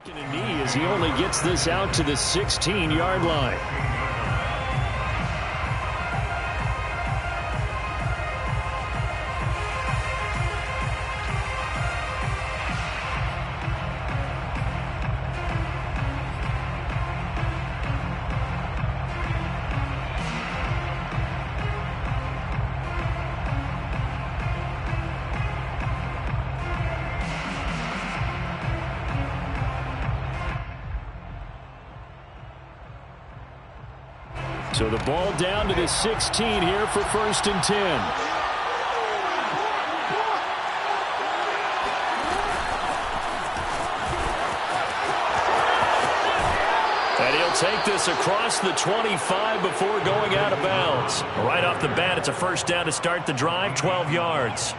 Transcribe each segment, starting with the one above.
A knee as he only gets this out to the 16-yard line. So the ball down to the 16 here for 1st and 10. And he'll take this across the 25 before going out of bounds. Right off the bat, it's a 1st down to start the drive, 12 yards.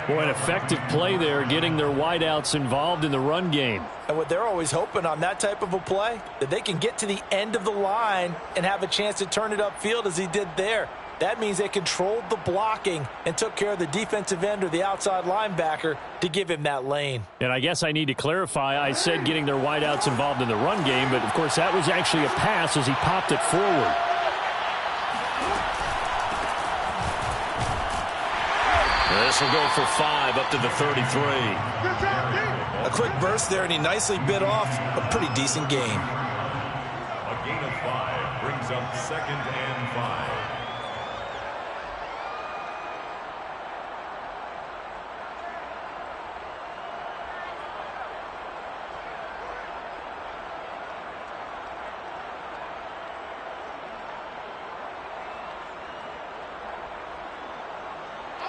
Boy, an effective play there, getting their wideouts involved in the run game. And what they're always hoping on that type of a play, that they can get to the end of the line and have a chance to turn it upfield as he did there. That means they controlled the blocking and took care of the defensive end or the outside linebacker to give him that lane. And I guess I need to clarify, I said getting their wideouts involved in the run game, but of course that was actually a pass as he popped it forward. This will go for 5 up to the 33. A quick burst there, and he nicely bit off a pretty decent gain. A gain of 5 brings up 2nd and 5.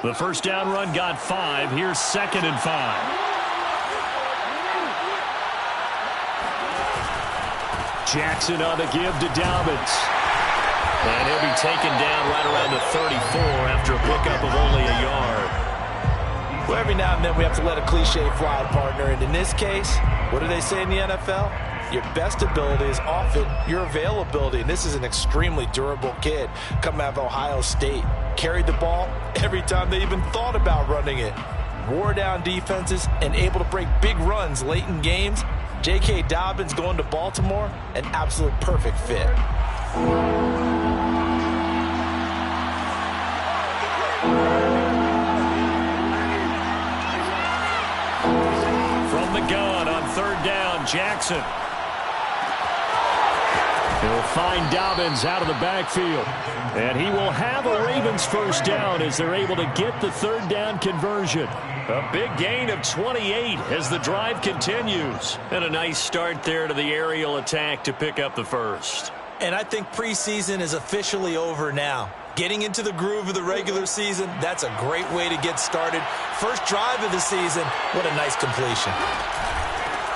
The 1st down run got 5. Here's 2nd and 5. Jackson on the give to Dobbins. And he'll be taken down right around the 34 after a pickup of only a yard. Well, every now and then we have to let a cliche fly, partner. And in this case, what do they say in the NFL? Your best ability is often your availability. And this is an extremely durable kid coming out of Ohio State. Carried the ball every time they even thought about running it. Wore down defenses and able to break big runs late in games. J.K. Dobbins going to Baltimore, an absolute perfect fit. From the gun on 3rd down, Jackson. He'll find Dobbins out of the backfield. And he will have a Ravens 1st down as they're able to get the 3rd down conversion. A big gain of 28 as the drive continues. And a nice start there to the aerial attack to pick up the 1st. And I think preseason is officially over now. Getting into the groove of the regular season, that's a great way to get started. First drive of the season, what a nice completion.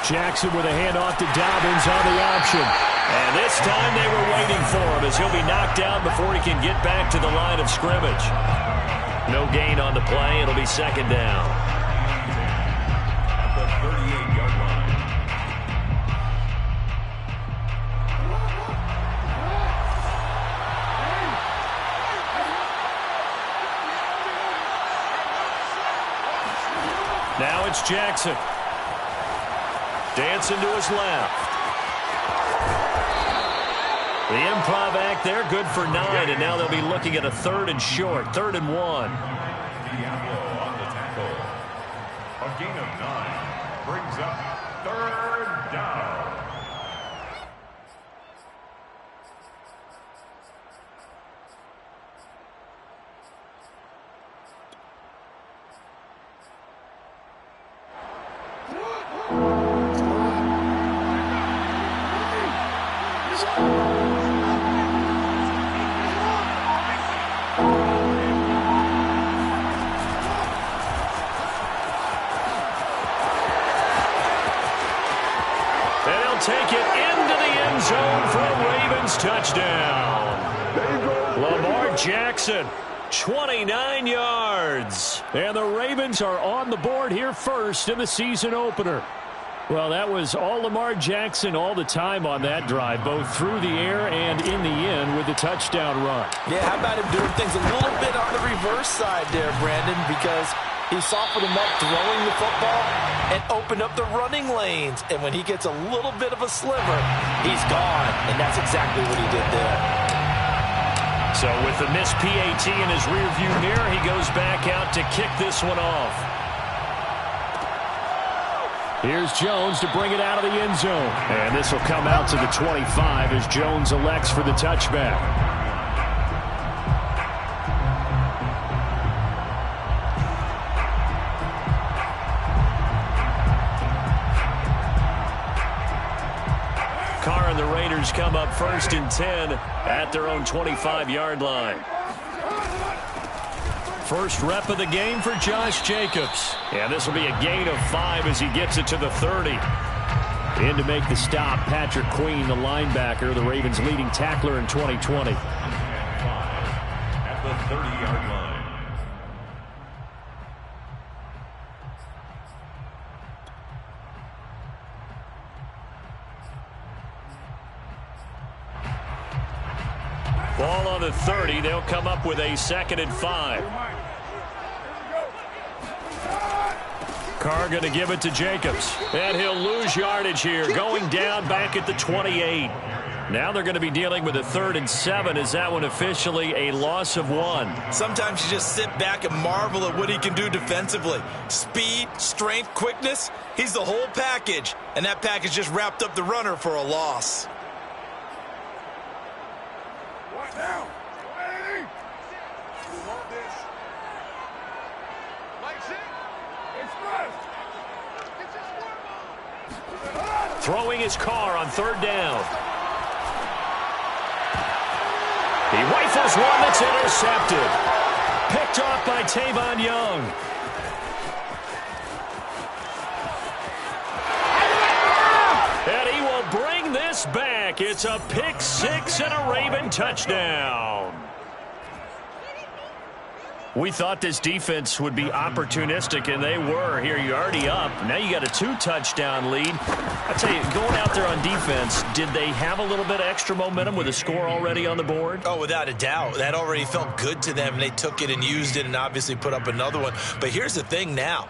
Jackson with a handoff to Dobbins on the option. And this time they were waiting for him as he'll be knocked down before he can get back to the line of scrimmage. No gain on the play. It'll be 2nd down. At the 38-yard line. Now it's Jackson. Dancing to his left. The improv act there, good for 9, and now they'll be looking at a 3rd and short, 3rd and 1. Diablo on the tackle. A gain of 9 brings up 3rd down. Take it into the end zone for a Ravens touchdown. Lamar Jackson, 29 yards. And the Ravens are on the board here first in the season opener. Well, that was all Lamar Jackson all the time on that drive, both through the air and in the end with the touchdown run. Yeah, how about him doing things a little bit on the reverse side there, Brandon, because he softened him up throwing the football and opened up the running lanes. And when he gets a little bit of a sliver, he's gone. And that's exactly what he did there. So with the missed PAT in his rearview mirror, he goes back out to kick this one off. Here's Jones to bring it out of the end zone. And this will come out to the 25 as Jones elects for the touchback. Carr and the Raiders come up 1st and 10 at their own 25-yard line. First rep of the game for Josh Jacobs. And this will be a gain of 5 as he gets it to the 30. In to make the stop, Patrick Queen, the linebacker, the Ravens' leading tackler in 2020. At the 30-yard line. Ball on the 30. They'll come up with a 2nd and 5. Carr going to give it to Jacobs. And he'll lose yardage here. Going down back at the 28. Now they're going to be dealing with a 3rd and 7. Is that one officially a loss of 1? Sometimes you just sit back and marvel at what he can do defensively. Speed, strength, quickness. He's the whole package. And that package just wrapped up the runner for a loss. Throwing his Carr on 3rd down. He rifles one that's intercepted. Picked off by Tavon Young. And he will bring this back. It's a pick 6 and a Raven touchdown. We thought this defense would be opportunistic, and they were. Here, you're already up. Now you got a 2-touchdown lead. I tell you, going out there on defense, did they have a little bit of extra momentum with a score already on the board? Oh, without a doubt. That already felt good to them. They took it and used it and obviously put up another one. But here's the thing now.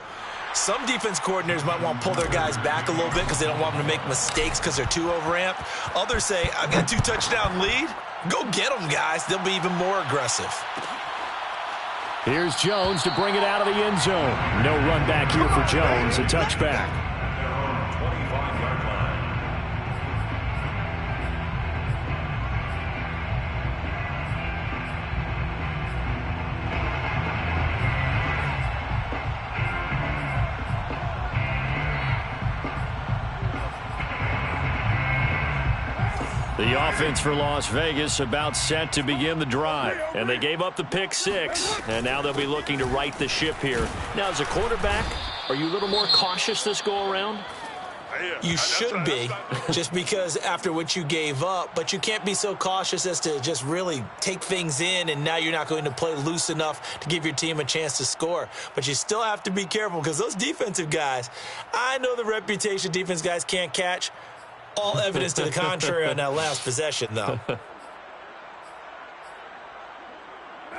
Some defense coordinators might want to pull their guys back a little bit because they don't want them to make mistakes because they're too overamped. Others say, I've got a 2-touchdown lead. Go get them, guys. They'll be even more aggressive. Here's Jones to bring it out of the end zone. No run back here for Jones. A touchback. The offense for Las Vegas about set to begin the drive. And they gave up the pick 6. And now they'll be looking to right the ship here. Now, as a quarterback, are you a little more cautious this go-around? You should be, just because after what you gave up. But you can't be so cautious as to just really take things in, and now you're not going to play loose enough to give your team a chance to score. But you still have to be careful because those defensive guys, I know the reputation defense guys can't catch. All evidence to the contrary on that last possession, though.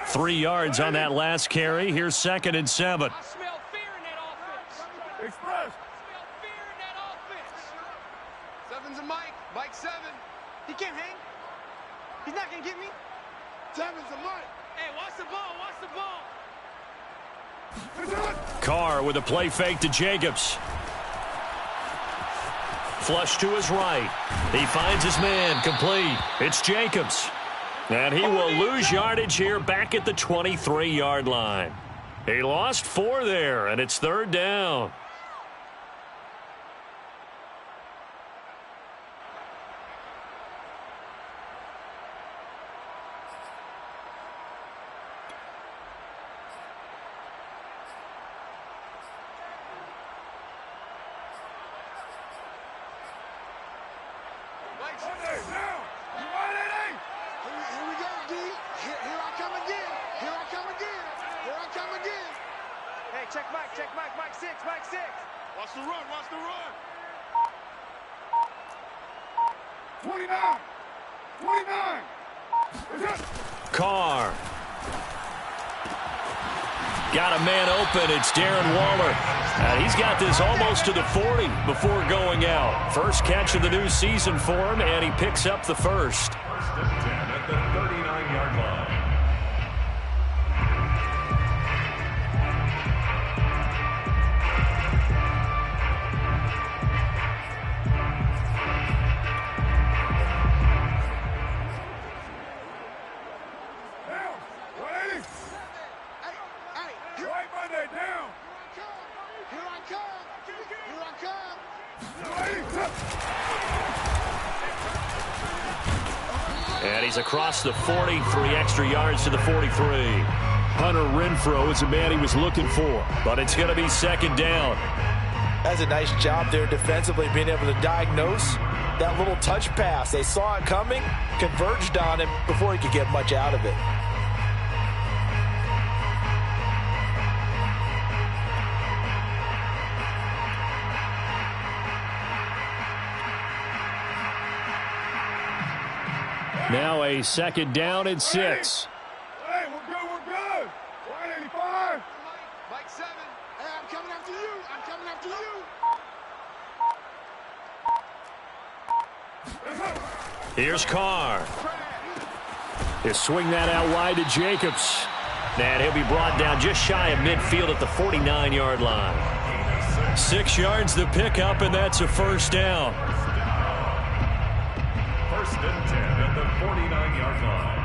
3 yards on that last carry. Here's 2nd and 7. I smell fear in that offense. Express. I smell fear in that offense. 7's a Mike. Mike 7. He can't hang. He's not going to get me. 7's a Mike. Hey, watch the ball. Watch the ball. Carr with a play fake to Jacobs. Flush to his right. He finds his man, complete. It's Jacobs. And he will lose yardage here back at the 23-yard line. He lost 4 there, and it's 3rd down. Check Mike, Mike 6. Watch the run. 29. Carr. Got a man open. It's Darren Waller. And he's got this almost to the 40 before going out. First catch of the new season for him, and he picks up the first. 1st and 10 at the 39-yard line. And he's across the 40, 3 extra yards to the 43. Hunter Renfrow is the man he was looking for, but it's going to be 2nd down. That's a nice job there defensively, being able to diagnose that little touch pass. They saw it coming, converged on him before he could get much out of it. Now a 2nd down and 6. Hey, we're good. 185. Mike 7. Hey, I'm coming after you. Here's Carr. He'll swing that out wide to Jacobs. And he'll be brought down just shy of midfield at the 49-yard line. 6 yards the pickup, and that's a 1st down. 1st and 10 at the 49-yard line.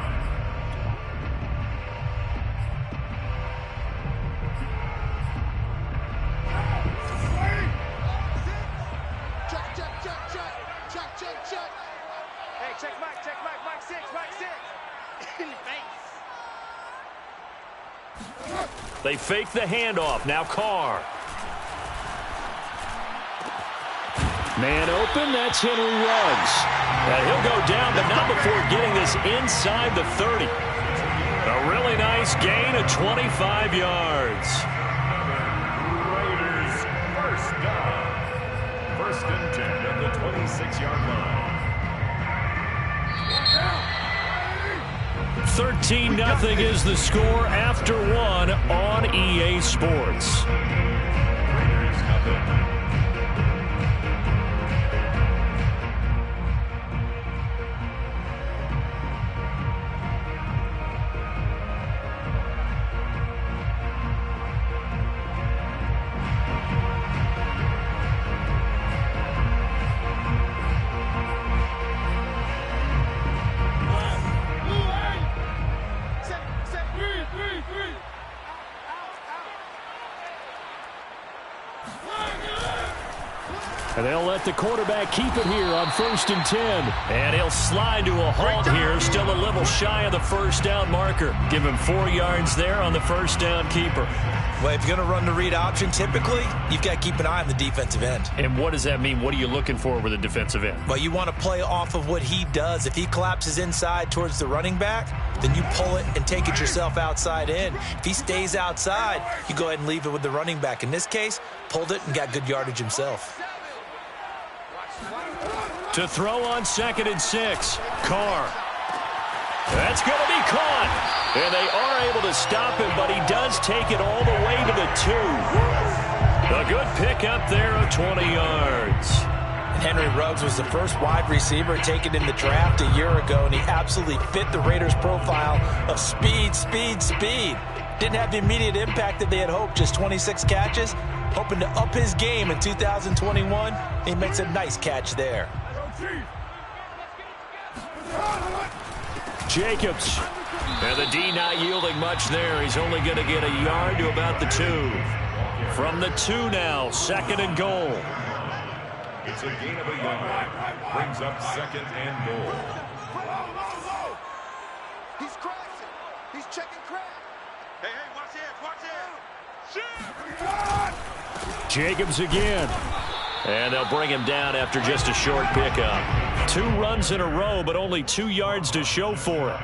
Check. Hey, check Mike 6. In the face. They fake the handoff. Now Carr. Man open, that's Henry Ruggs. And he'll go down, but not before getting this inside the 30. A really nice gain of 25 yards. Raiders 1st down. 1st and 10 at the 26-yard line. 13-0 is the score after 1 on EA Sports. Raiders nothing. And they'll let the quarterback keep it here on 1st and 10. And he'll slide to a halt here, still a little shy of the 1st down marker. Give him 4 yards there on the 1st down keeper. Well, if you're going to run the read option, typically, you've got to keep an eye on the defensive end. And what does that mean? What are you looking for with a defensive end? Well, you want to play off of what he does. If he collapses inside towards the running back, then you pull it and take it yourself outside in. If he stays outside, you go ahead and leave it with the running back. In this case, pulled it and got good yardage himself. To throw on 2nd and 6. Carr. That's going to be caught. And they are able to stop him, but he does take it all the way to the 2. A good pickup there of 20 yards. Henry Ruggs was the first wide receiver taken in the draft a year ago, and he absolutely fit the Raiders' profile of speed. Didn't have the immediate impact that they had hoped, just 26 catches. Hoping to up his game in 2021. He makes a nice catch there. Jacobs. And the D not yielding much there. He's only going to get a yard to about the 2. From the 2 now, 2nd and goal. It's a gain of a yard. Brings up 2nd and goal. He's crashing. He's checking crack. Hey, watch it. Jacobs again. And they'll bring him down after just a short pickup. 2 runs in a row, but only 2 yards to show for it.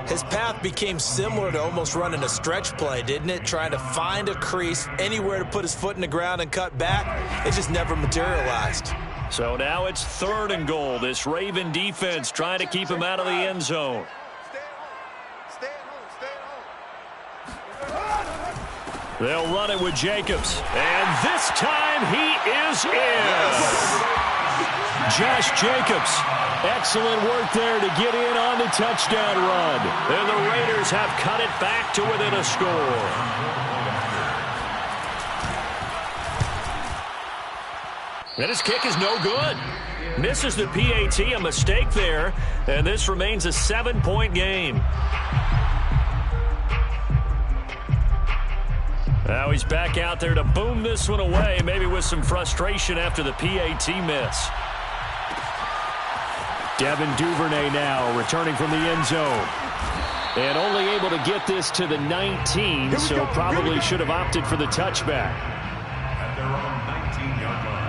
His path became similar to almost running a stretch play, didn't it? Trying to find a crease, anywhere to put his foot in the ground and cut back. It just never materialized. So now it's 3rd and goal. This Raven defense trying to keep him out of the end zone. Stay at home. Stay at home. They'll run it with Jacobs. And this time he is in. Josh Jacobs. Excellent work there to get in on the touchdown run. And the Raiders have cut it back to within a score. And his kick is no good. Misses the PAT, a mistake there. And this remains a 7-point game. Now he's back out there to boom this one away, maybe with some frustration after the PAT miss. Devin Duvernay now returning from the end zone. And only able to get this to the 19, so probably should have opted for the touchback. At their own 19-yard line.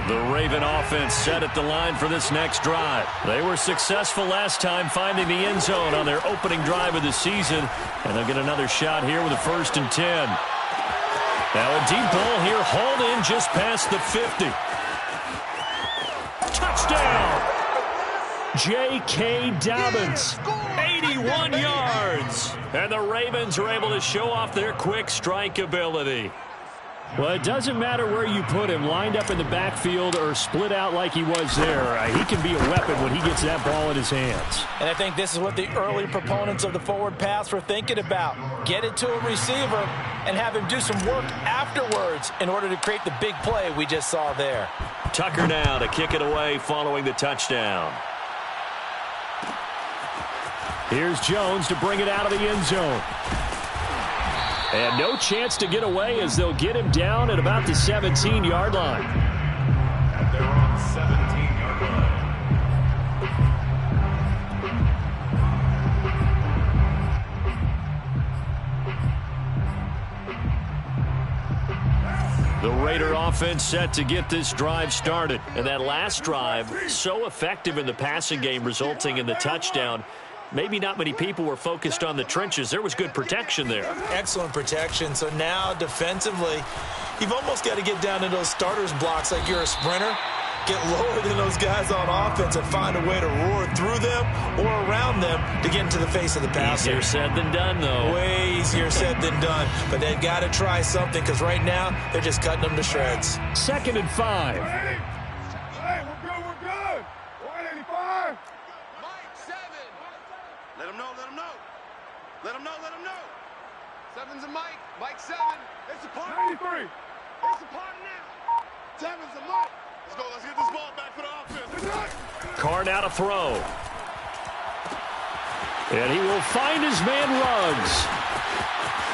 The Raven offense set at the line for this next drive. They were successful last time finding the end zone on their opening drive of the season, and they'll get another shot here with a 1st and 10. Now a deep ball here, hauled in just past the 50. Touchdown! J.K. Dobbins, 81 yards. And the Ravens are able to show off their quick strike ability. Well, it doesn't matter where you put him, lined up in the backfield or split out like he was there. He can be a weapon when he gets that ball in his hands. And I think this is what the early proponents of the forward pass were thinking about. Get it to a receiver and have him do some work afterwards in order to create the big play we just saw there. Tucker now to kick it away following the touchdown. Here's Jones to bring it out of the end zone. And no chance to get away as they'll get him down at about the 17-yard line. At their own 17-yard line. The Raider offense set to get this drive started. And that last drive, so effective in the passing game, resulting in the touchdown. Maybe not many people were focused on the trenches. There was good protection there. Excellent protection. So now defensively, you've almost got to get down to those starters blocks like you're a sprinter. Get lower than those guys on offense and find a way to roar through them or around them to get into the face of the passer. Easier said than done, though. Way easier said than done. But they've got to try something because right now they're just cutting them to shreds. 2nd and 5. Hey, we're good. 185. Mike, 7. Let him know. Let him know. 7's a Mike. Mike 7. It's a punt. 93. It's a punt now. 7's a Mike. Let's go. Let's get this ball back for the offense. Carr now to throw. And he will find his man Ruggs.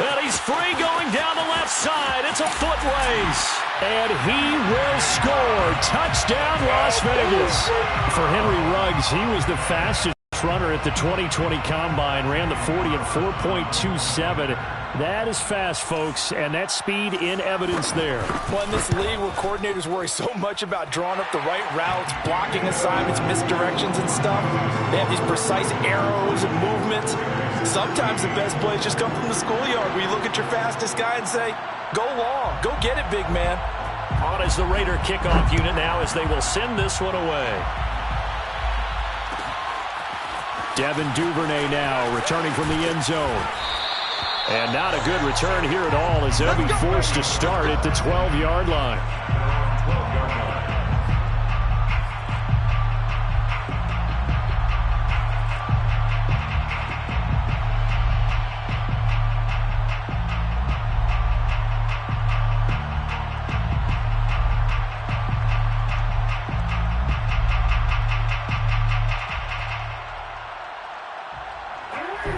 And he's free going down the left side. It's a foot race. And he will score. Touchdown, Las Vegas. For Henry Ruggs, he was the fastest runner at the 2020 Combine. Ran the 40 in 4.27. That is fast, folks, and that speed in evidence there. Well, in this league where coordinators worry so much about drawing up the right routes, blocking assignments, misdirections and stuff, they have these precise arrows and movements. Sometimes the best plays just come from the schoolyard where you look at your fastest guy and say, go long, go get it, big man. On is the Raider kickoff unit now as they will send this one away. Devin Duvernay now returning from the end zone. And not a good return here at all as they'll be forced to start at the 12-yard line.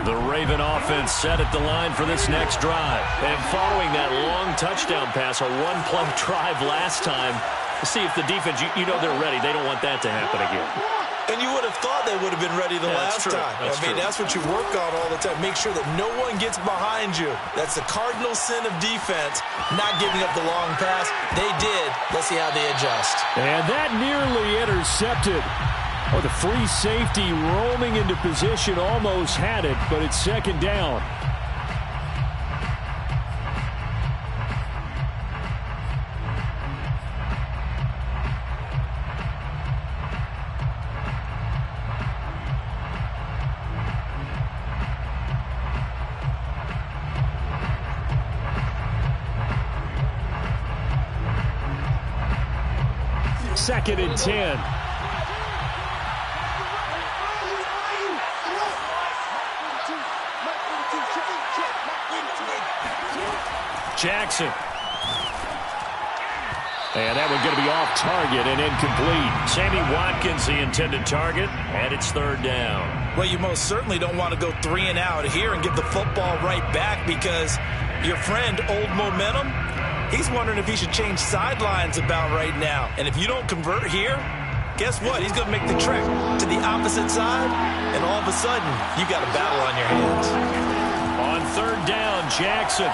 The Raven offense set at the line for this next drive. And following that long touchdown pass, a one-play drive last time, see if the defense, you know they're ready. They don't want that to happen again. And you would have thought they would have been ready the last time. That's true. That's what you work on all the time. Make sure that no one gets behind you. That's the cardinal sin of defense, not giving up the long pass. They did. Let's see how they adjust. And that nearly intercepted. Oh, the free safety roaming into position almost had it, but it's second down. Second and 10. Jackson. And that one going to be off target and incomplete. Sammy Watkins, the intended target, and it's third down. Well, you most certainly don't want to go 3 and out here and give the football right back because your friend, Old Momentum, he's wondering if he should change sidelines about right now. And if you don't convert here, guess what? He's going to make the trek to the opposite side, and all of a sudden, you got a battle on your hands. On third down, Jackson.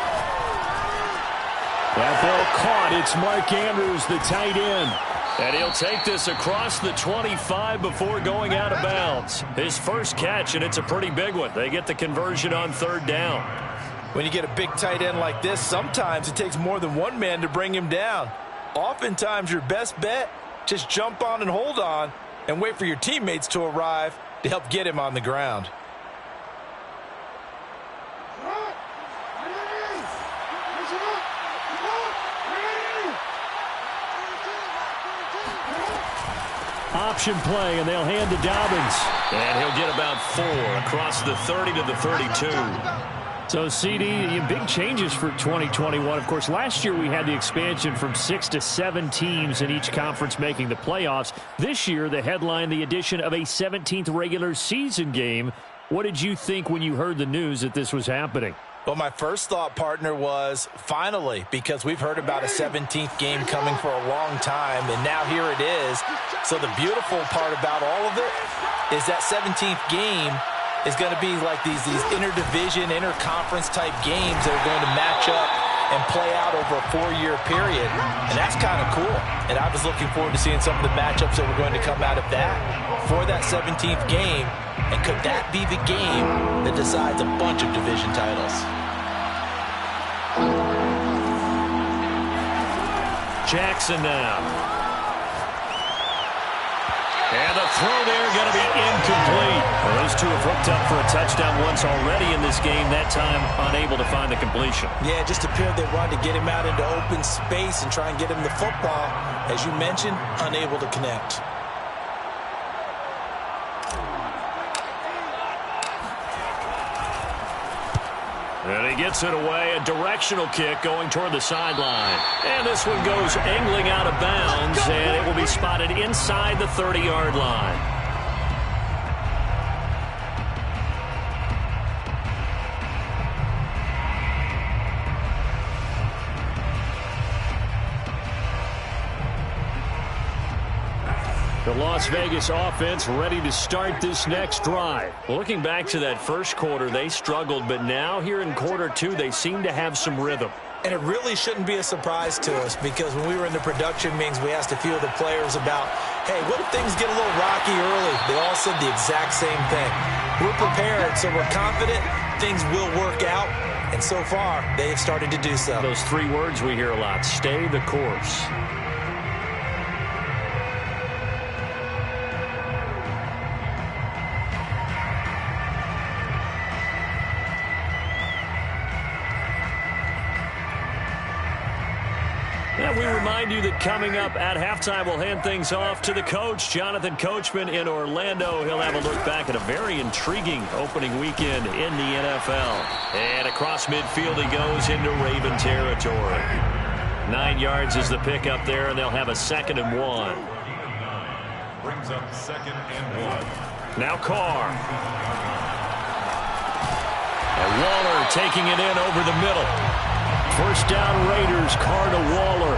That ball caught. It's Mark Andrews, the tight end. And he'll take this across the 25 before going out of bounds. His first catch, and it's a pretty big one. They get the conversion on third down. When you get a big tight end like this, sometimes it takes more than one man to bring him down. Oftentimes, your best bet, just jump on and hold on and wait for your teammates to arrive to help get him on the ground. Option play, and they'll hand to Dobbins. And he'll get about 4 across the 30 to the 32. So, CD, big changes for 2021. Of course, last year we had the expansion from 6 to 7 teams in each conference making the playoffs. This year, the headline, the addition of a 17th regular season game. What did you think when you heard the news that this was happening? Well, my first thought, partner, was finally, because we've heard about a 17th game coming for a long time, and now here it is. So the beautiful part about all of it is that 17th game is going to be like these interdivision, interconference type games that are going to match up and play out over a 4-year period. And that's kind of cool. And I was looking forward to seeing some of the matchups that were going to come out of that for that 17th game. And could that be the game that decides a bunch of division titles? Jackson now. And the throw there going to be incomplete. Well, those two have hooked up for a touchdown once already in this game, that time unable to find the completion. Yeah, it just appeared they wanted to get him out into open space and try and get him the football. As you mentioned, unable to connect. And he gets it away, a directional kick going toward the sideline. And this one goes angling out of bounds, and it will be spotted inside the 30-yard line. The Las Vegas offense ready to start this next drive. Looking back to that first quarter, they struggled, but now here in quarter 2, they seem to have some rhythm. And it really shouldn't be a surprise to us because when we were in the production meetings, we asked a few of the players about, hey, what if things get a little rocky early? They all said the exact same thing. We're prepared, so we're confident things will work out. And so far, they have started to do so. Those 3 words we hear a lot, stay the course. We remind you that coming up at halftime, we'll hand things off to the coach, Jonathan Coachman in Orlando. He'll have a look back at a very intriguing opening weekend in the NFL. And across midfield he goes into Raven territory. 9 yards is the pickup there, and they'll have a 2nd and 1. Brings up 2nd and 1. Now Carr. And Waller taking it in over the middle. First down Raiders, Carr to Waller.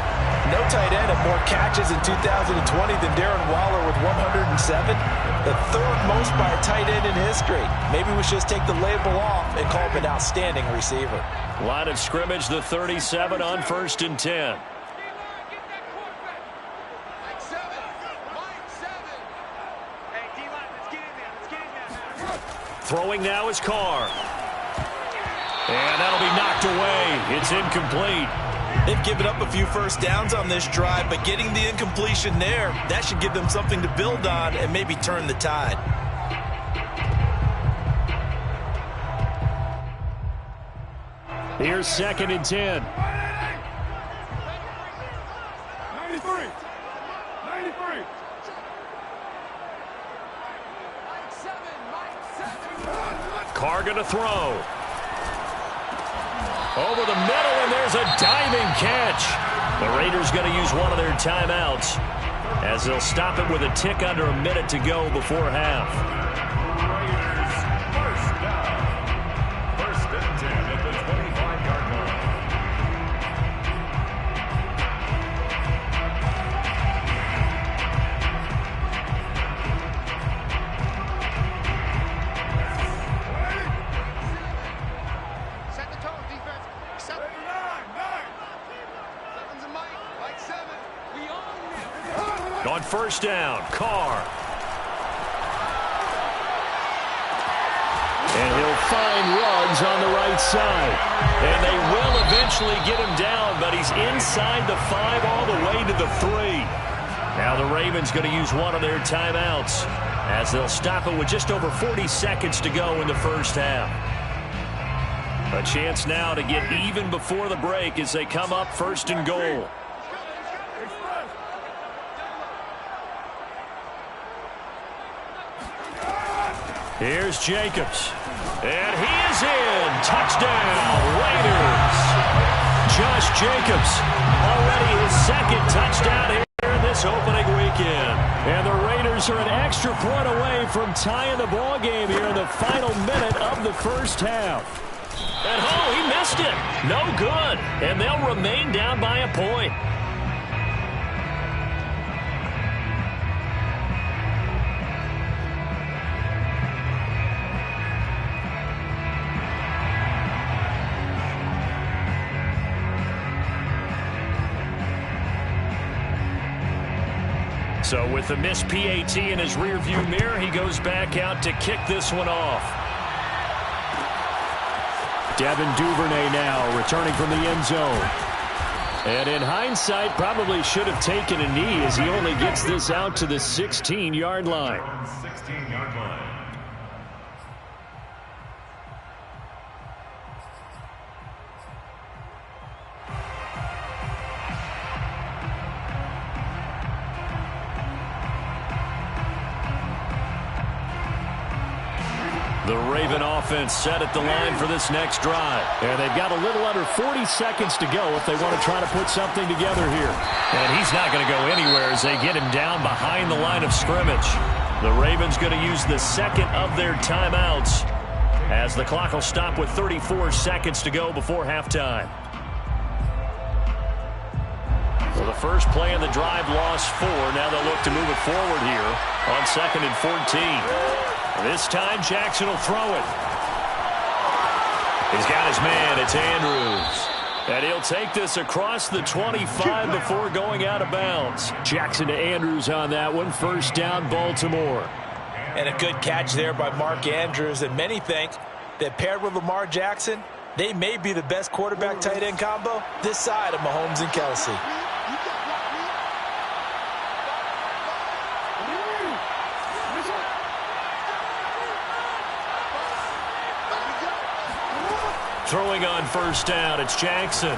No tight end had more catches in 2020 than Darren Waller with 107. The third most by a tight end in history. Maybe we should just take the label off and call him an outstanding receiver. Line of scrimmage, the 37 on 1st and 10. Throwing now is Carr. And that'll be knocked away. It's incomplete. They've given up a few first downs on this drive, but getting the incompletion there, that should give them something to build on and maybe turn the tide. Here's 2nd and 10. 93. Carr going to throw. Over the middle, and there's a diving catch. The Raiders going to use one of their timeouts as they'll stop it with a tick under a minute to go before half. Raiders first down. 1st and 10 at the 25-yard line. Set the tone, defense. Seven's a Mike 7. We own it. On 1st down, Carr. And he'll find Ruggs on the right side. And they will eventually get him down, but he's inside the 5 all the way to the 3. Now the Ravens going to use one of their timeouts as they'll stop it with just over 40 seconds to go in the first half. A chance now to get even before the break as they come up 1st and goal. Here's Jacobs. And he is in. Touchdown, Raiders. Josh Jacobs, already his 2nd touchdown here in this opening weekend. And the Raiders are an extra point away from tying the ball game here in the final minute of the first half. And oh, he missed it. No good. And they'll remain down by a point. So with the missed PAT in his rearview mirror, he goes back out to kick this one off. Devin Duvernay now returning from the end zone. And in hindsight, probably should have taken a knee as he only gets this out to the 16-yard line. 16-yard line. The Raven offense set at the line for this next drive. And they've got a little under 40 seconds to go if they want to try to put something together here. And he's not going to go anywhere as they get him down behind the line of scrimmage. The Ravens going to use the 2nd of their timeouts as the clock will stop with 34 seconds to go before halftime. So the first play of the drive lost 4. Now they'll look to move it forward here on 2nd and 14. This time, Jackson will throw it. He's got his man. It's Andrews. And he'll take this across the 25 before going out of bounds. Jackson to Andrews on that one. First down, Baltimore. And a good catch there by Mark Andrews. And many think that paired with Lamar Jackson, they may be the best quarterback-tight end combo this side of Mahomes and Kelsey. Throwing on first down, it's Jackson.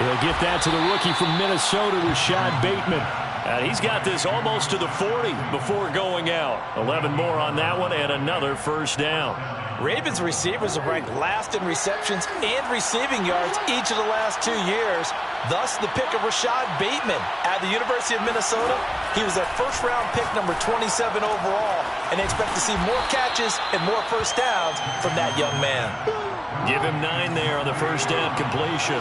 He'll get that to the rookie from Minnesota, Rashad Bateman. And he's got this almost to the 40 before going out. 11 more on that one and another first down. Ravens receivers are ranked last in receptions and receiving yards each of the last 2 years. Thus, the pick of Rashad Bateman at the University of Minnesota. He was a first-round pick, number 27 overall. and they expect to see more catches and more first downs from that young man. Give him 9 there on the first down completion.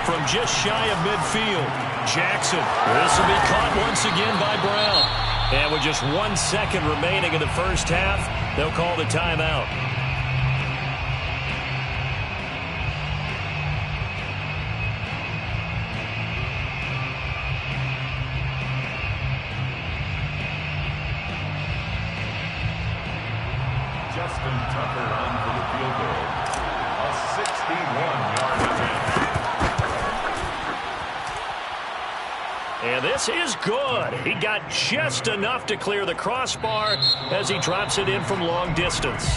From just shy of midfield, Jackson. This will be caught once again by Brown. And with just 1 second remaining in the first half, they'll call the timeout. Justin Tucker on for the field goal. A 61-yard attempt. And this is good. He got just enough to clear the crossbar as he drops it in from long distance.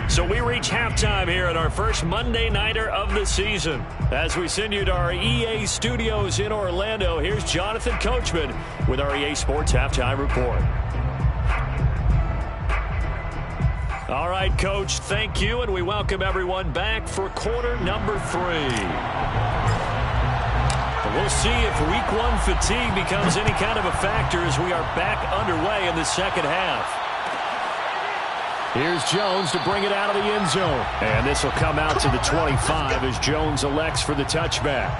So we reach halftime here at our first Monday Nighter of the season. As we send you to our EA studios in Orlando, here's Jonathan Coachman with our EA Sports Halftime Report. All right, Coach, thank you, and we welcome everyone back for quarter number 3. We'll see if week 1 fatigue becomes any kind of a factor as we are back underway in the second half. Here's Jones to bring it out of the end zone. And this will come out to the 25 as Jones elects for the touchback.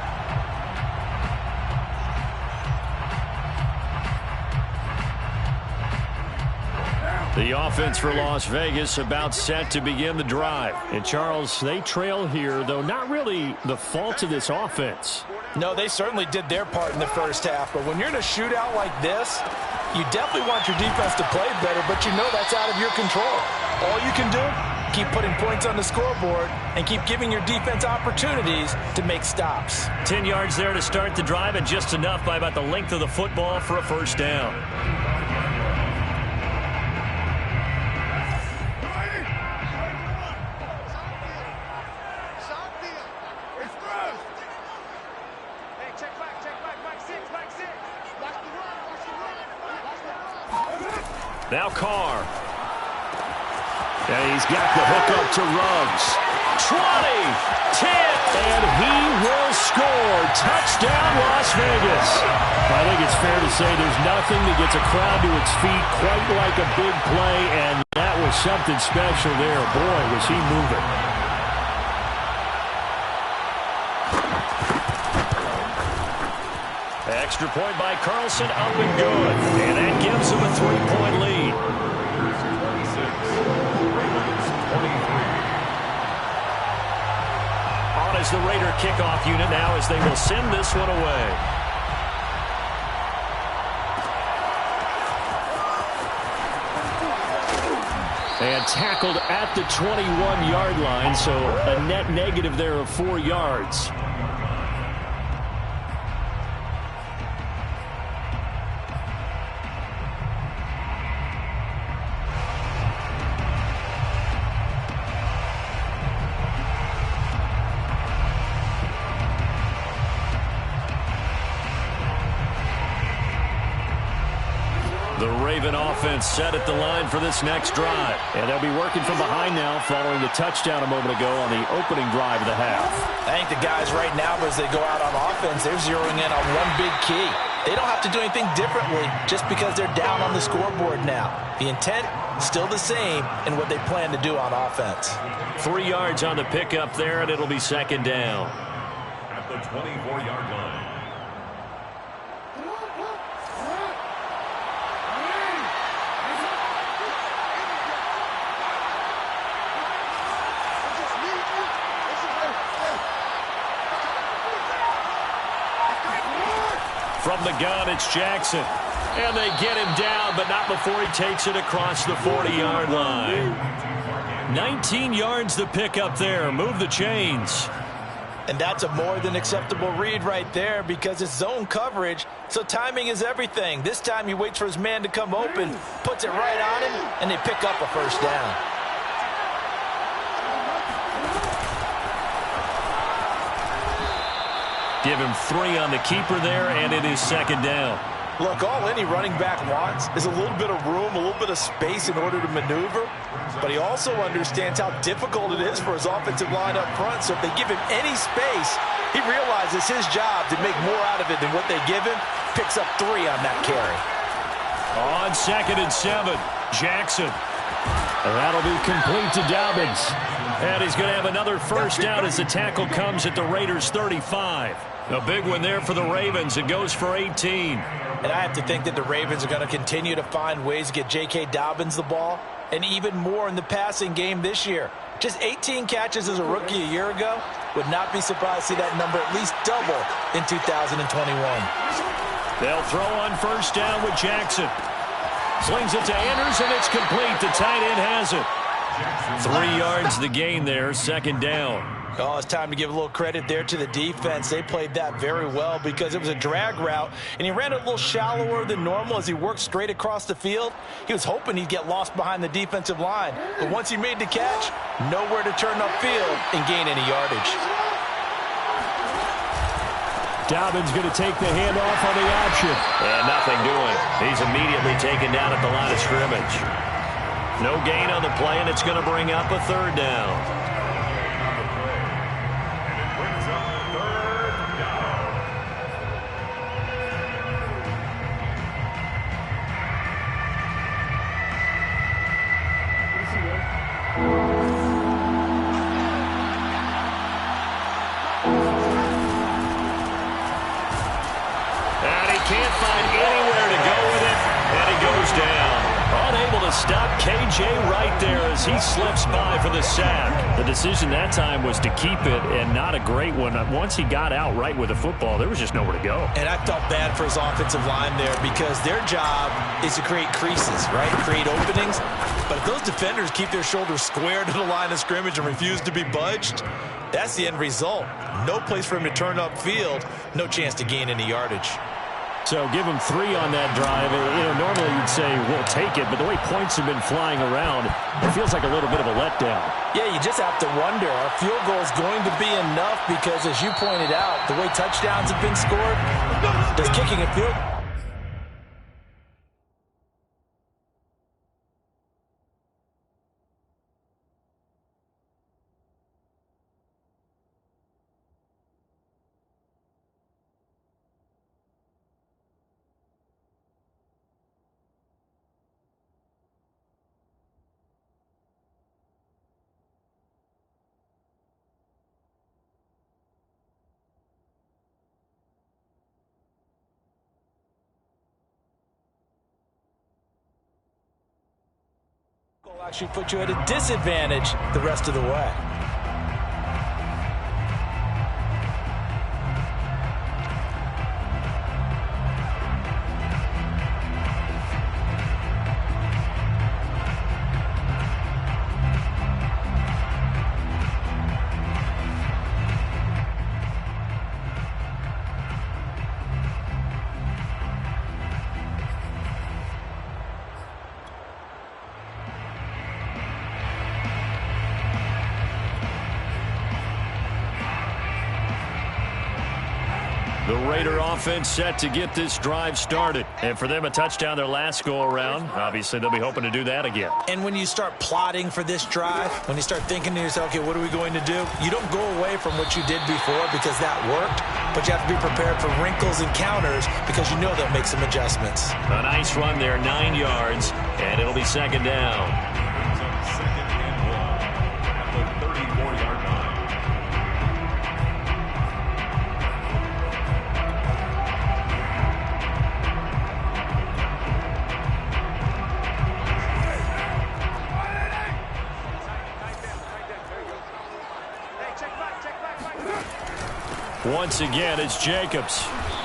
The offense for Las Vegas about set to begin the drive. And, Charles, they trail here, though not really the fault of this offense. No, they certainly did their part in the first half. But when you're in a shootout like this, you definitely want your defense to play better, but you know that's out of your control. All you can do, keep putting points on the scoreboard and keep giving your defense opportunities to make stops. 10 yards there to start the drive, and just enough by about the length of the football for a first down. Now Carr. And he's got the hook up to Ruggs. 20, 10, and he will score. Touchdown, Las Vegas. I think it's fair to say there's nothing that gets a crowd to its feet quite like a big play, and that was something special there. Boy, was he moving. Extra point by Carlson, up and good. And that gives him a 3-point lead. On as the Raider kickoff unit now as they will send this one away. And tackled at the 21-yard line, so a net negative there of 4 yards. The Raven offense set at the line for this next drive. And they'll be working from behind now following the touchdown a moment ago on the opening drive of the half. I think the guys right now, as they go out on offense, they're zeroing in on one big key. They don't have to do anything differently just because they're down on the scoreboard now. The intent, still the same in what they plan to do on offense. 3 yards on the pickup there, and it'll be second down. At the 24-yard line. From the gun, it's Jackson. And they get him down, but not before he takes it across the 40-yard line. 19 yards to pick up there. Move the chains. And that's a more than acceptable read right there because it's zone coverage, so timing is everything. This time he waits for his man to come open, puts it right on him, and they pick up a first down. Give him 3 on the keeper there, and it is second down. Look, all any running back wants is a little bit of room, a little bit of space in order to maneuver. But he also understands how difficult it is for his offensive line up front. So if they give him any space, he realizes his job to make more out of it than what they give him. Picks up 3 on that carry. On 2nd and 7, Jackson. And that'll be complete to Dobbins. And he's going to have another first down as the tackle comes at the Raiders' 35. A big one there for the Ravens. It goes for 18. And I have to think that the Ravens are going to continue to find ways to get J.K. Dobbins the ball, and even more in the passing game this year. Just 18 catches as a rookie a year ago. Would not be surprised to see that number at least double in 2021. They'll throw on first down with Jackson. Slings it to Anders, and it's complete. The tight end has it. 3 yards the gain there, 2nd down. Oh, it's time to give a little credit there to the defense. They played that very well because it was a drag route, and he ran it a little shallower than normal as he worked straight across the field. He was hoping he'd get lost behind the defensive line, but once he made the catch, nowhere to turn upfield and gain any yardage. Dobbins going to take the handoff on the option. And nothing doing. He's immediately taken down at the line of scrimmage. No gain on the play, and it's going to bring up a 3rd down. Stop KJ right there as he slips by for the sack. The decision that time was to keep it, and not a great one. Once he got out right with the football, there was just nowhere to go. And I felt bad for his offensive line there because their job is to create creases, right? Create openings. But if those defenders keep their shoulders square to the line of scrimmage and refuse to be budged, that's the end result. No place for him to turn upfield. No chance to gain any yardage. So give him 3 on that drive. Normally you'd say, we'll take it, but the way points have been flying around, it feels like a little bit of a letdown. Yeah, you just have to wonder, a field goal is going to be enough because, as you pointed out, the way touchdowns have been scored, does kicking a field will actually put you at a disadvantage the rest of the way. The Raider offense set to get this drive started. And for them, a touchdown their last go-around. Obviously, they'll be hoping to do that again. And when you start plotting for this drive, when you start thinking to yourself, okay, what are we going to do? You don't go away from what you did before because that worked, but you have to be prepared for wrinkles and counters because you know they'll make some adjustments. A nice run there, 9 yards, and it'll be 2nd down. Once again, it's Jacobs.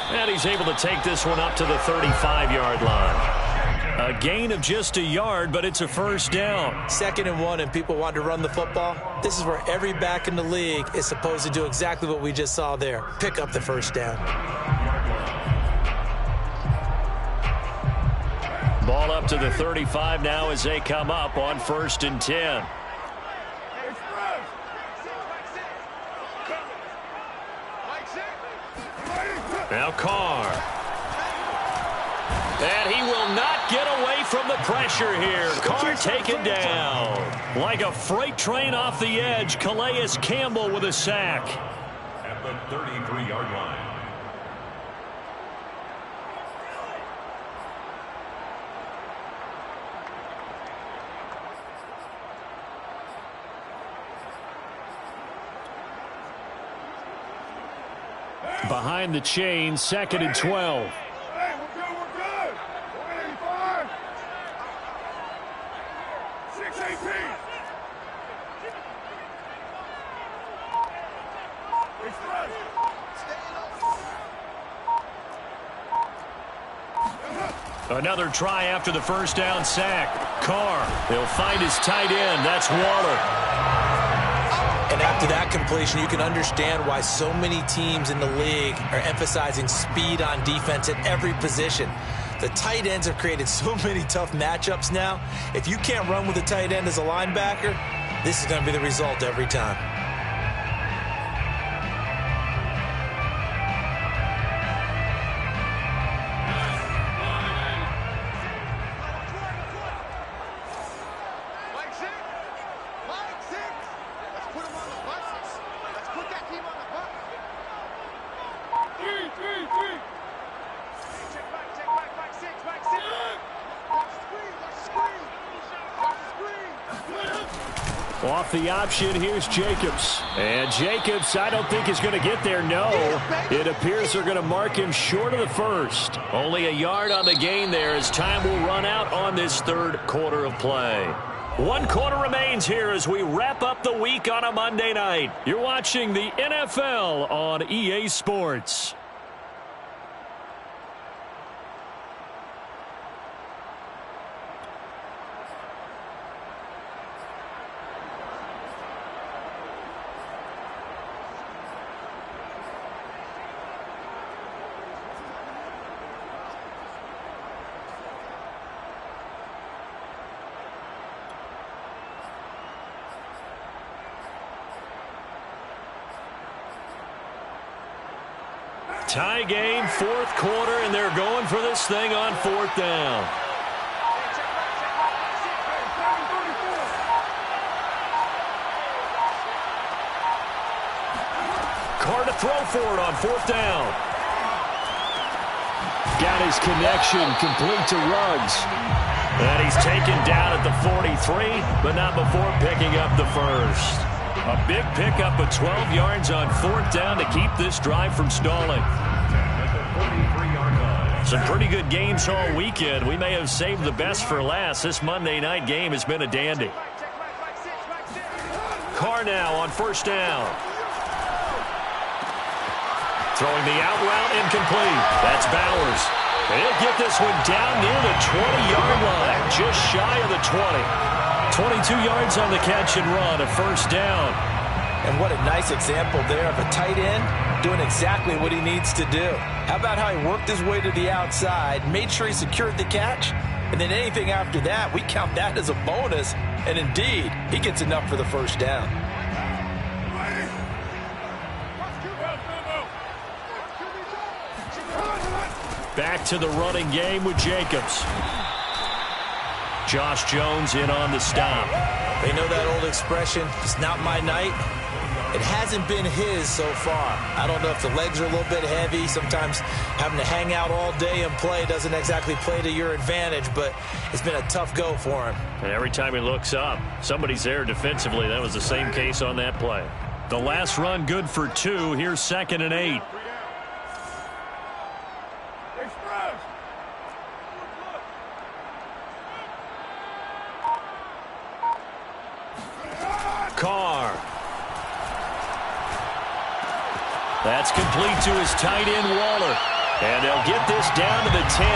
And he's able to take this one up to the 35-yard line. A gain of just a yard, but it's a first down. 2nd and 1, and people want to run the football. This is where every back in the league is supposed to do exactly what we just saw there. Pick up the first down. Ball up to the 35 now as they come up on 1st and 10. Now Carr. And he will not get away from the pressure here. Carr taken down. Like a freight train off the edge, Calais Campbell with a sack. At the 33-yard line. Behind the chain, 2nd and 12. Hey, we're good, we're good. 185. 618. Express. Another try after the first down sack. Carr, he'll find his tight end. That's Waller. And after that completion, you can understand why so many teams in the league are emphasizing speed on defense at every position. The tight ends have created so many tough matchups now. If you can't run with a tight end as a linebacker, this is going to be the result every time. Off the option, here's Jacobs. And Jacobs, I don't think is going to get there, no. It appears they're going to mark him short of the first. Only a yard on the gain there as time will run out on this third quarter of play. 1 quarter remains here as we wrap up the week on a Monday night. You're watching the NFL on EA Sports. Tie game, 4th quarter, and they're going for this thing on 4th down. Carr to throw for it on 4th down. Got his connection complete to Ruggs. And he's taken down at the 43, but not before picking up the first. A big pickup of 12 yards on 4th down to keep this drive from stalling. Some pretty good games all weekend. We may have saved the best for last. This Monday night game has been a dandy. Carr now on 1st down. Throwing the out route incomplete. That's Bowers. He'll get this one down near the 20-yard line, just shy of the 20. 22 yards on the catch and run, a 1st down. And what a nice example there of a tight end doing exactly what he needs to do. How about how he worked his way to the outside, made sure he secured the catch, and then anything after that, we count that as a bonus. And indeed, he gets enough for the 1st down. Back to the running game with Jacobs. Josh Jones in on the stop. They know that old expression, it's not my night. It hasn't been his so far. I don't know if the legs are a little bit heavy. Sometimes having to hang out all day and play doesn't exactly play to your advantage, but it's been a tough go for him. And every time he looks up, somebody's there defensively. That was the same case on that play. The last run good for 2. Here's 2nd and 8. Carr. That's complete to his tight end, Waller. And they'll get this down to the 10.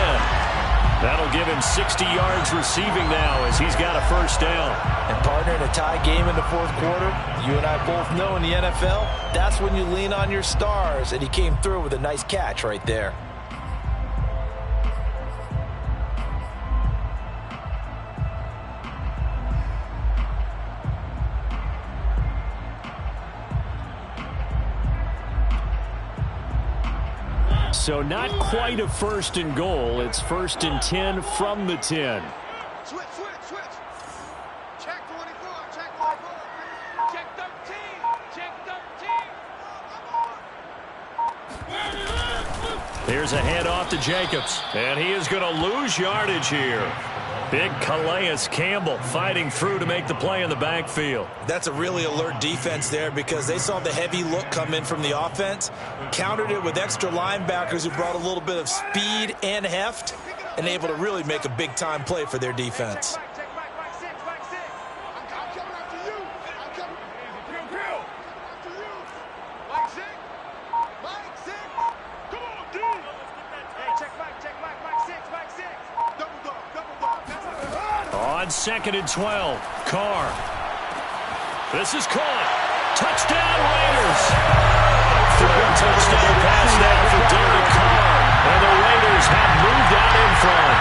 That'll give him 60 yards receiving now as he's got a 1st down. And partner, in a tie game in the 4th quarter, you and I both know in the NFL, that's when you lean on your stars. And he came through with a nice catch right there. So not quite a 1st and goal. It's 1st and 10 from the 10. Switch. Check 24. Check 24. Check 13. Check 13. Here's a handoff to Jacobs. And he is going to lose yardage here. Big Calais Campbell fighting through to make the play in the backfield. That's a really alert defense there because they saw the heavy look come in from the offense, countered it with extra linebackers who brought a little bit of speed and heft, and able to really make a big-time play for their defense. On 2nd and 12, Carr. This is caught. Touchdown, Raiders. Touchdown pass now for Derek Carr. And the Raiders have moved out in front.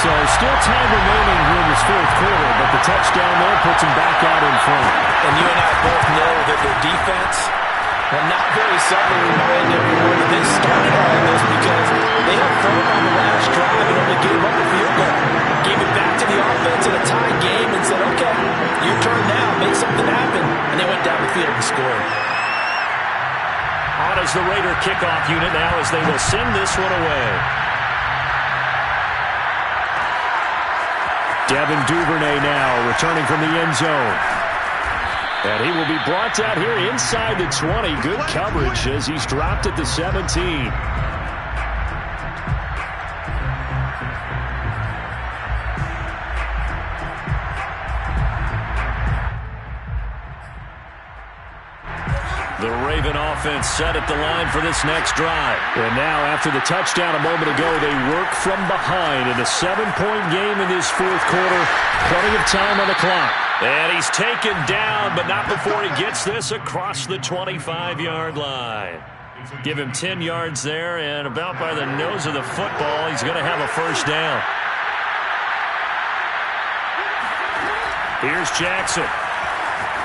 So still time remaining here in this fourth quarter, but the touchdown there puts them back out in front. And you and I both know that their defense will not very subtly remind everyone that they started all of this because they held firm on the last drive and only gave up a field goal. Gave it back to the offense in a tie game and said, okay, your turn now, make something happen. And they went down the field and scored. On is the Raider kickoff unit now as they will send this one away. Devin Duvernay now returning from the end zone. And he will be brought out here inside the 20. Good coverage as he's dropped at the 17. The Raven offense set at the line for this next drive. And now after the touchdown a moment ago, they work from behind in a 7-point game in this fourth quarter. Plenty of time on the clock. And he's taken down, but not before he gets this across the 25-yard line. Give him 10 yards there, and about by the nose of the football, he's going to have a first down. Here's Jackson.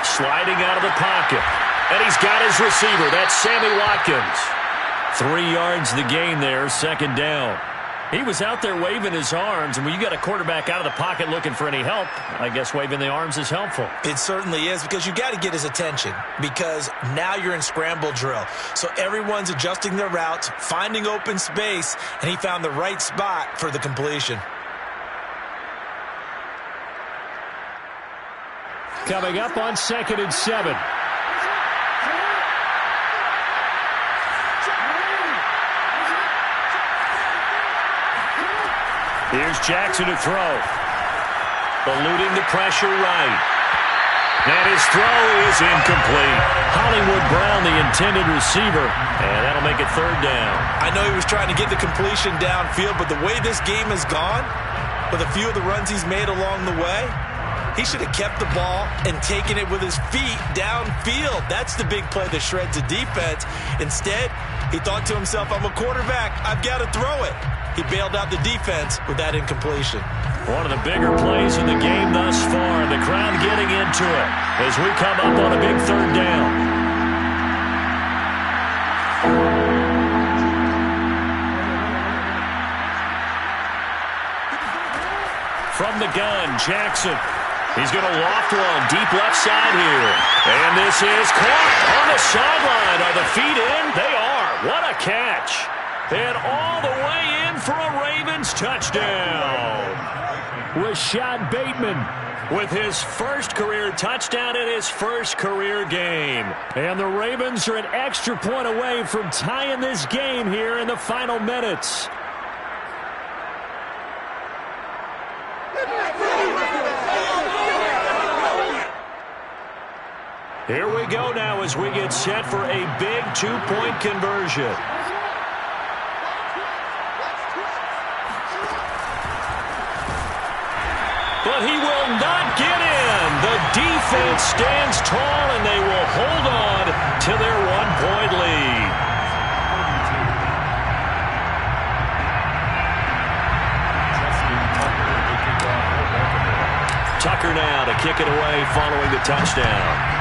Sliding out of the pocket. And he's got his receiver. That's Sammy Watkins. 3 yards the gain there, second down. He was out there waving his arms, and when you got a quarterback out of the pocket looking for any help, I guess waving the arms is helpful. It certainly is because you got to get his attention because now you're in scramble drill. So everyone's adjusting their routes, finding open space, and he found the right spot for the completion. Coming up on 2nd and 7. Here's Jackson to throw. Eluding the pressure right. And his throw is incomplete. Hollywood Brown, the intended receiver. And that'll make it third down. I know he was trying to get the completion downfield, but the way this game has gone, with a few of the runs he's made along the way, he should have kept the ball and taken it with his feet downfield. That's the big play that shreds the defense. Instead, he thought to himself, I'm a quarterback. I've got to throw it. He bailed out the defense with that incompletion. One of the bigger plays in the game thus far. The crowd getting into it as we come up on a big third down. From the gun, Jackson. He's going to loft one deep left side here. And this is caught on the sideline. Are the feet in? They are. What a catch. And all the way in for a Ravens touchdown. Rashad Bateman with his first career touchdown in his first career game. And the Ravens are an extra point away from tying this game here in the final minutes. Here we go now as we get set for a big two-point conversion. But he will not get in. The defense stands tall, and they will hold on to their one-point lead. Tucker now to kick it away following the touchdown.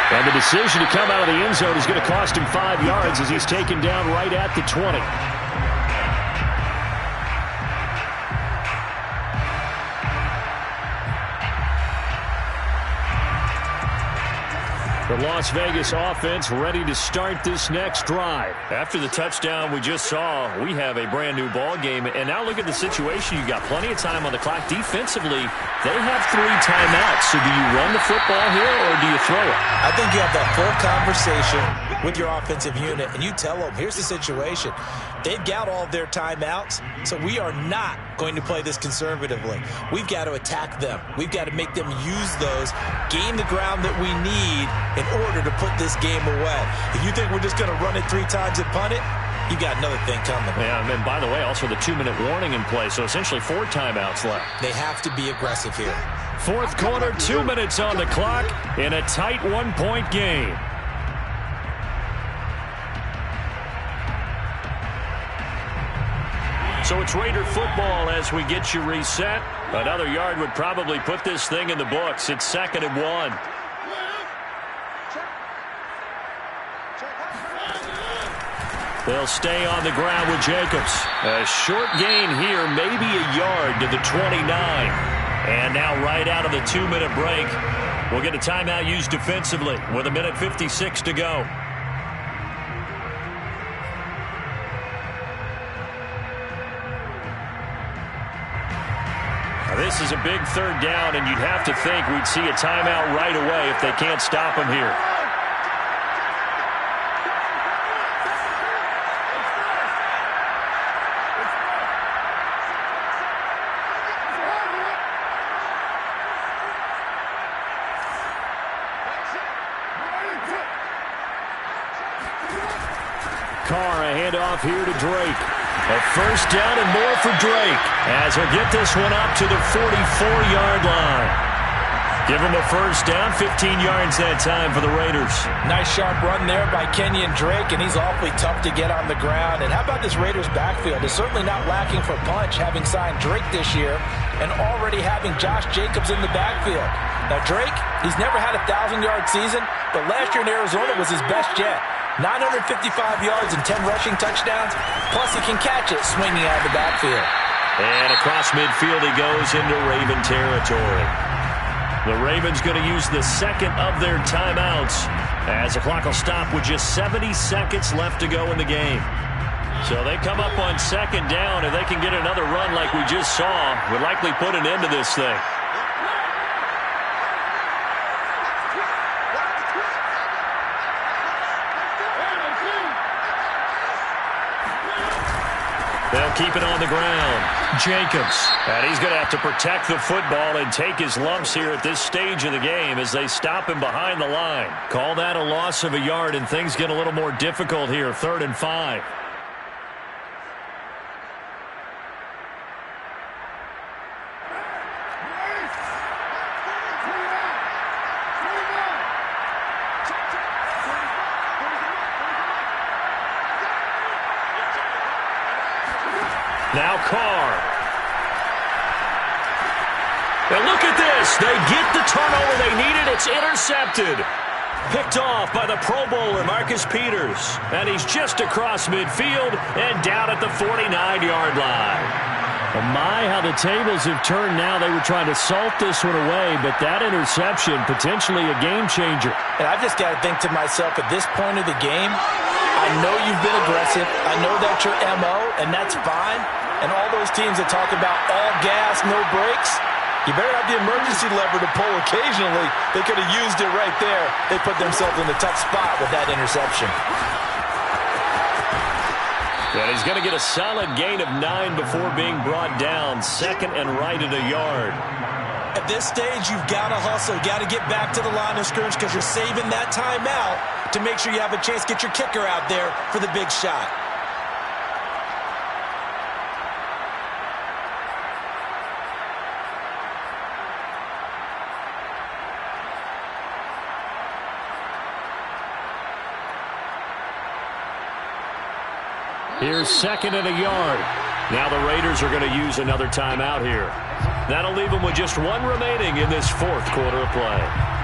And the decision to come out of the end zone is going to cost him 5 yards as he's taken down right at the 20. The Las Vegas offense ready to start this next drive. After the touchdown we just saw, we have a brand new ball game. And now look at the situation. You got plenty of time on the clock. Defensively, they have 3 timeouts. So do you run the football here or do you throw it? I think you have that full conversation with your offensive unit, and you tell them, here's the situation. They've got all their timeouts, so we are not going to play this conservatively. We've got to attack them. We've got to make them use those, gain the ground that we need in order to put this game away. If you think we're just going to run it 3 times and punt it, you got another thing coming. Yeah, and by the way, also the 2-minute warning in play, so essentially 4 timeouts left. They have to be aggressive here. Fourth quarter, 2 minutes on the clock in a tight 1-point game. So it's Raider football as we get you reset. Another yard would probably put this thing in the books. It's 2nd and 1. They'll stay on the ground with Jacobs. A short gain here, maybe a yard to the 29. And now right out of the 2-minute break, we'll get a timeout used defensively with 1:56 to go. This is a big 3rd down, and you'd have to think we'd see a timeout right away if they can't stop him here. Carr, a handoff here to Drake. A 1st down and more for Drake as he'll get this one up to the 44-yard line. Give him a 1st down, 15 yards that time for the Raiders. Nice sharp run there by Kenyon Drake, and he's awfully tough to get on the ground. And how about this Raiders backfield? It's certainly not lacking for punch, having signed Drake this year and already having Josh Jacobs in the backfield. Now Drake, he's never had a 1,000-yard season, but last year in Arizona was his best yet. 955 yards and 10 rushing touchdowns, plus he can catch it swinging out of the backfield. And across midfield he goes into Raven territory. The Ravens going to use the 2nd of their timeouts as the clock will stop with just 70 seconds left to go in the game. So they come up on 2nd down, and they can get another run like we just saw. Would likely put an end to this thing. They'll keep it on the ground. Jacobs. And he's going to have to protect the football and take his lumps here at this stage of the game as they stop him behind the line. Call that a loss of a yard, and things get a little more difficult here. 3rd and 5. Now Carr. And look at this. They get the turnover they needed. It's intercepted. Picked off by the Pro Bowler, Marcus Peters. And he's just across midfield and down at the 49-yard line. Well, my, how the tables have turned now. They were trying to salt this one away, but that interception, potentially a game changer. And I've just got to think to myself, at this point of the game, I know you've been aggressive. I know that's your MO, and that's fine. And all those teams that talk about all gas, no brakes, you better have the emergency lever to pull occasionally. They could have used it right there. They put themselves in a tough spot with that interception. And he's going to get a solid gain of 9 before being brought down. 2nd and right at a yard. At this stage, you've got to hustle. Got to get back to the line of scrimmage because you're saving that timeout to make sure you have a chance to get your kicker out there for the big shot. Here's 2nd and a yard. Now the Raiders are going to use another timeout here. That'll leave them with just 1 remaining in this 4th quarter of play.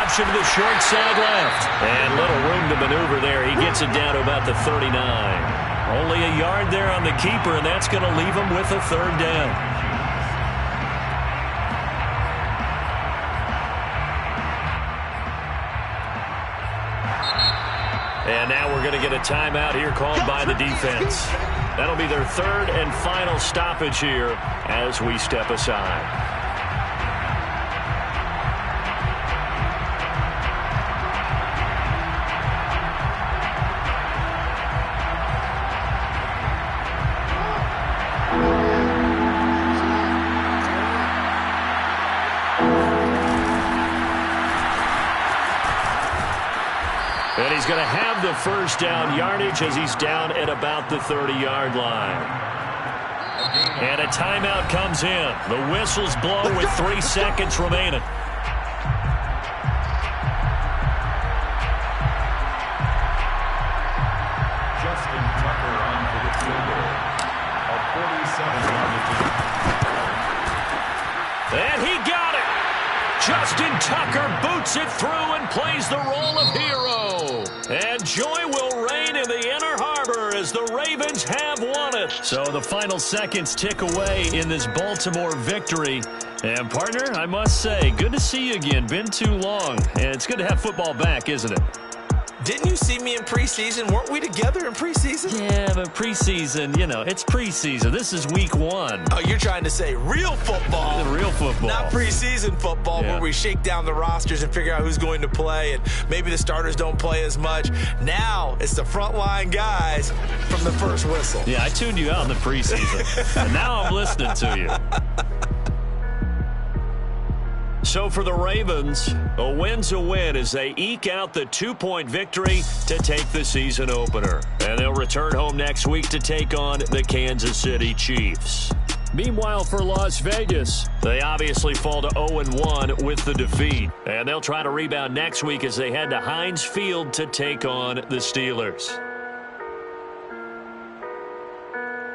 option to the short side left. And little room to maneuver there. He gets it down to about the 39. Only a yard there on the keeper, and that's going to leave him with a third down. And now we're going to get a timeout here called by the defense. That'll be their third and final stoppage here as we step aside. And he's going to have the first down yardage as he's down at about the 30-yard line. And a timeout comes in. The whistles blow with 3 seconds remaining. Justin Tucker on for the field goal. A 47-yard attempt. And he got it. Justin Tucker boots it through and plays the role of hero. And joy will reign in the Inner Harbor as the Ravens have won it. So the final seconds tick away in this Baltimore victory. And, partner, I must say, good to see you again. Been too long. And it's good to have football back, isn't it? Didn't you see me in preseason? Weren't we together in preseason? Yeah, but preseason, you know, it's preseason. This is week 1. Oh, you're trying to say real football. Real football. Not preseason football where we shake down the rosters and figure out who's going to play, and maybe the starters don't play as much. Now it's the frontline guys from the first whistle. Yeah, I tuned you out in the preseason, and now I'm listening to you. So for the Ravens, a win's a win as they eke out the 2-point victory to take the season opener. And they'll return home next week to take on the Kansas City Chiefs. Meanwhile, for Las Vegas, they obviously fall to 0-1 with the defeat. And they'll try to rebound next week as they head to Heinz Field to take on the Steelers.